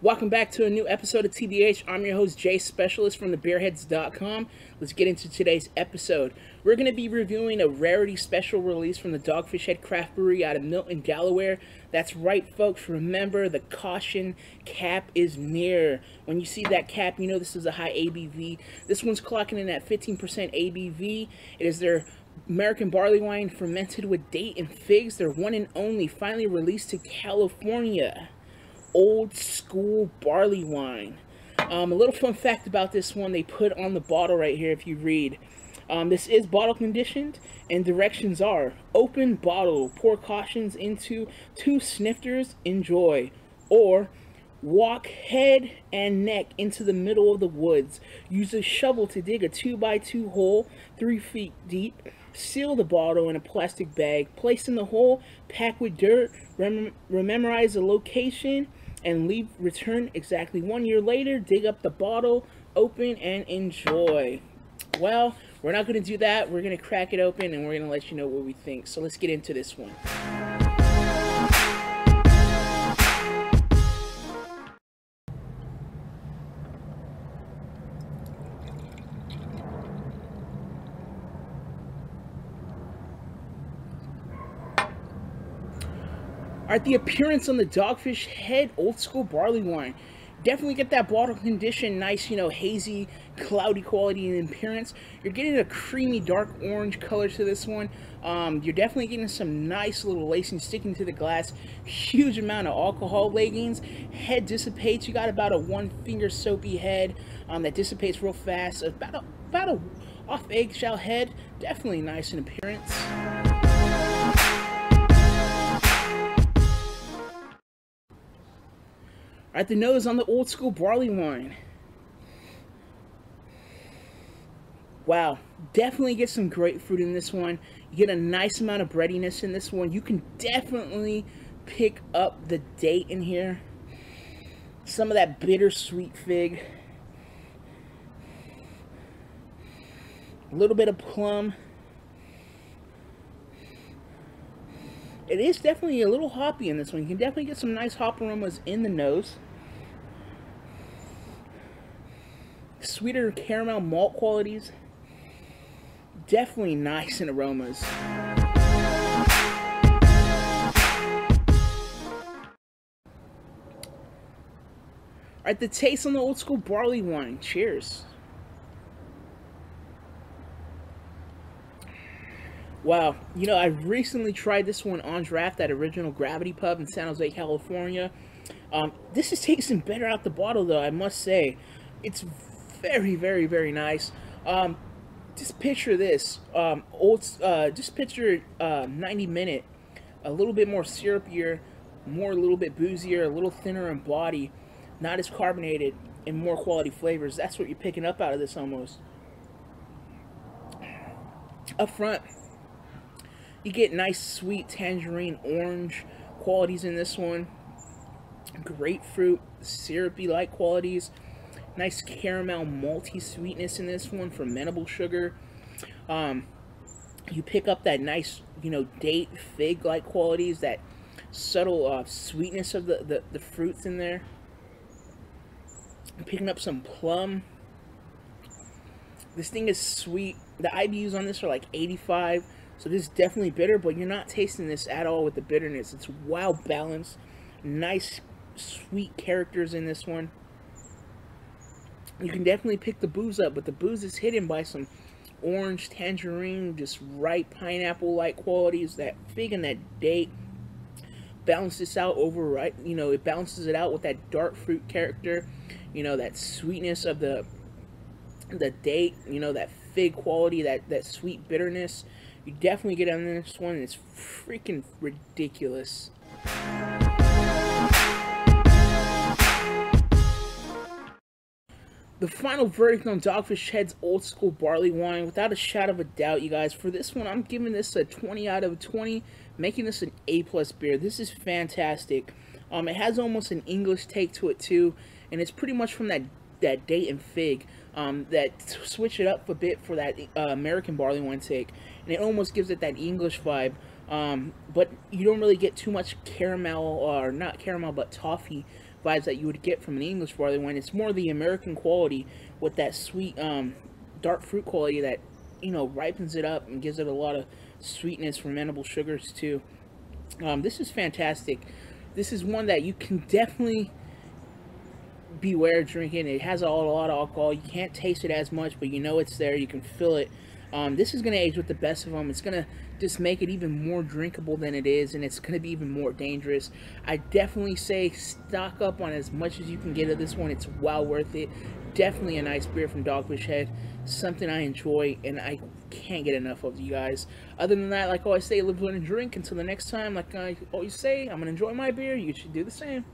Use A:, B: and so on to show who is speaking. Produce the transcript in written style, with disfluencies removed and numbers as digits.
A: Welcome back to a new episode of TBH. I'm your host, Jay Specialist from thebearheads.com. Let's get into today's episode. We're going to be reviewing a rarity special release from the Dogfish Head Craft Brewery out of Milton, Delaware. That's right, folks. Remember, the caution cap is near. When you see that cap, you know this is a high ABV. This one's clocking in at 15% ABV. It is their American barley wine fermented with date and figs. They're one and only, finally released to California. Old school barley wine. A little fun fact about this one, they put on the bottle right here if you read. This is bottle conditioned, and directions are: open bottle, pour cautions into 2 snifters, enjoy. Or walk head and neck into the middle of the woods. Use a shovel to dig a 2x2 hole 3 feet deep. Seal the bottle in a plastic bag. Place in the hole, pack with dirt, memorize the location, and leave. Return exactly 1 year later. Dig up the bottle, open, and enjoy. Well, we're not going to do that. We're going to crack it open, and we're going to let you know what we think. So let's get into this one. Alright, the appearance on the Dogfish Head Old School Barley Wine. Definitely get that bottle condition, nice, hazy, cloudy quality and appearance. You're getting a creamy, dark orange color to this one. You're definitely getting some nice little lacing sticking to the glass. Huge amount of alcohol leggings. Head dissipates. You got about a 1 finger soapy head that dissipates real fast. About a off eggshell head. Definitely nice in appearance. Alright, the nose on the Old School Barley Wine. Wow, definitely get some grapefruit in this one. You get a nice amount of breadiness in this one. You can definitely pick up the date in here. Some of that bittersweet fig. A little bit of plum. It is definitely a little hoppy in this one. You can definitely get some nice hop aromas in the nose. Sweeter caramel malt qualities. Definitely nice in aromas. Alright, the taste on the Old School Barley Wine. Cheers. Wow, I recently tried this one on draft at Original Gravity Pub in San Jose, California. This is tasting better out the bottle, though, I must say. It's very, very, very nice. Just picture this. Just picture 90 Minute. A little bit more syrupier, a little bit boozier, a little thinner in body, not as carbonated, and more quality flavors. That's what you're picking up out of this almost. Up front, you get nice, sweet tangerine, orange qualities in this one. Grapefruit, syrupy-like qualities. Nice caramel, malty sweetness in this one. Fermentable sugar. You pick up that nice, date, fig-like qualities. That subtle sweetness of the fruits in there. I'm picking up some plum. This thing is sweet. The IBUs on this are like 85. So this is definitely bitter, but you're not tasting this at all with the bitterness. It's well balanced. Nice, sweet characters in this one. You can definitely pick the booze up, but the booze is hidden by some orange, tangerine, just ripe pineapple-like qualities. That fig and that date balance this out over, right? It balances it out with that dark fruit character. That sweetness of the date. That fig quality, that sweet bitterness. You definitely get on this one, and it's freaking ridiculous. The final verdict on Dogfish Head's Old School Barley Wine, without a shadow of a doubt, you guys. For this one, I'm giving this a 20 out of 20, making this an A+ beer. This is fantastic. It has almost an English take to it too, and it's pretty much from that date and fig. That switch it up a bit for that American barley wine take, and it almost gives it that English vibe. But you don't really get too much caramel, or not caramel, but toffee vibes that you would get from an English barley wine. It's more the American quality with that sweet, dark fruit quality that, you know, ripens it up and gives it a lot of sweetness, fermentable sugars too. This is fantastic. This is one that you can definitely beware drinking. It has a lot of alcohol. You can't taste it as much, but you know it's there. You can feel it. This is going to age with the best of them. It's going to just make it even more drinkable than it is, and it's going to be even more dangerous. I definitely say stock up on as much as you can get of this one. It's well worth it. Definitely a nice beer from Dogfish Head. Something I enjoy, and I can't get enough of, you guys. Other than that, like I always say, live, learn, and drink. Until the next time, like I always say, I'm going to enjoy my beer. You should do the same.